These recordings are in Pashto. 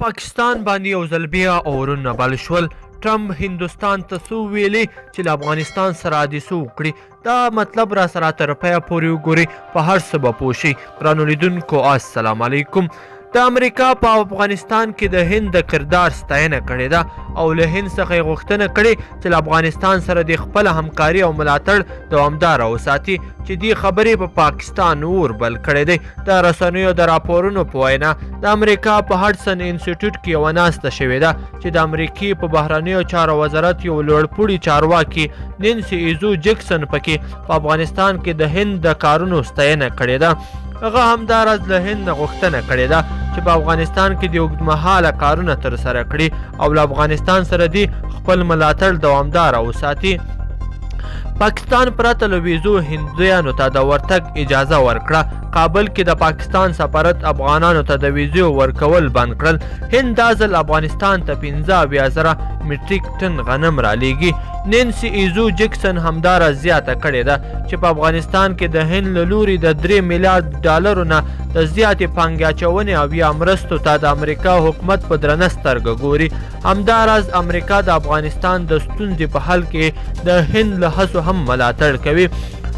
پاکستان باندې یو ځل بیا اورونه بل شول. ټرمپ هندوستان ته څه ویلي چې له افغانستان سره دې څه وکړي، دا مطلب را سره تر پایه پورې وګورئ، په هر څه به پوه شئ. ګرانو لیدونکو السلام علیکم. د امریکا په افغانستان کې د هند د کردار ستاینه کړې ده او له هند څخه یې غوښتنه کړې چې له افغانستان سره د خپله همکاري او ملاتړ دوامداره وساتي، چې دې خبرې په پاکستان اور بل کړی دی. د رسنیو د راپورونو په وینا د امریکا په هډسن انسټیټیوټ کې یوه ناسته شوې ده چې د امریکې په بهرنیو چارو وزارت یو لوړپوړي چارواکي نینسي ایزو جیکسن پکې په افغانستان کې د هند د کارونو ستاینه کړې ده. هغه همداراز له هند نه غوښتنه کړې ده چې په افغانستان کې د اوږدمهاله کارونه ترسره کړي او له افغانستان سره دې خپل ملاتړ دوامداره وساتي. پاکستان پرته له ویزو هندیانو ته د ورتګ اجازه ورکړه. کابل کې د پاکستان سفارت افغانانو ته د ویزو ورکول بند کړل. هند دا ځل افغانستان ته 15,000 میټریک ټن غنم رالیږي. نینسي ایزو جیکسن همداره زیاته کړې ده چې په افغانستان کې د هند له لوري د 3 میلیارډ ډالرو نه د زیاتې پانګې اچونې او یا مرستو ته د امریکا حکومت په درنه سترګه ګوري. همداراز امریکا د افغانستان د ستونزې په حل کې د هند له هڅو هم ملاتړ کوي.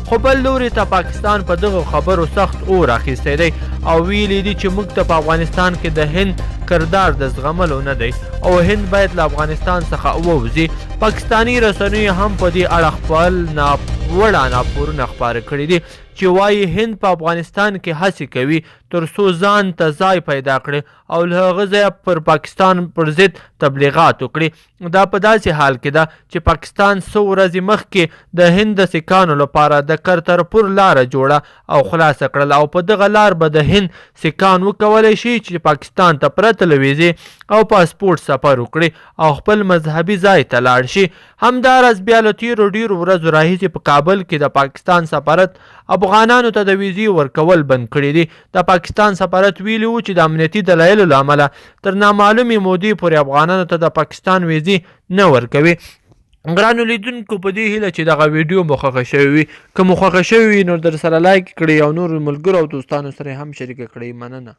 خو بل لوري ته پاکستان په دغه خبرو سخت اور اخیستی دی او ویلي دي چې موږ ته په افغانستان کې د هند کردار د زغملو نه دی او هند باید له افغانستان څخه ووځي. پاکستانی رسنیو هم په دې اړه خپل ناوړه راپورونه خپاره کړي دي چې وایي هند په افغانستان کې هڅې کوي تر څو ځان ته ځای پیدا کړي او له هغه ځایه پر پاکستان پر ضد تبلیغات وکړي. دا په داسې حال کې ده چې پاکستان څو ورځې مخکې د هند د سیکانو لپاره د کرترپور لاره جوړه او خلاصه کړل او په دغه لار به د هند سیکان وکولی شي چې پاکستان ته پرته له ویزې او پاسپورټ سفر وکړي او خپل مذهبي ځای ته لاړ شي. همداراز بیا له تیرو ډیرو ورځو راهیسې په کابل کې د پاکستان سفارت افغانانو ته د ویزې ورکول بند کړي دي. د پاکستان سفارت ویلي وو چې د امنیتي دلایلو له امله تر نامعلومې مودې پورې افغانانو ته د پاکستان ویزې نه ورکوي. ګرانو لیدونکو په دې هیله چې دغه ویډیو مو خوښه شوې وي، که مو خوښه شوې وي نو در سره لایک کړئ او نور ملګرو او دوستانو سره هم شریکه کړئ. مننه.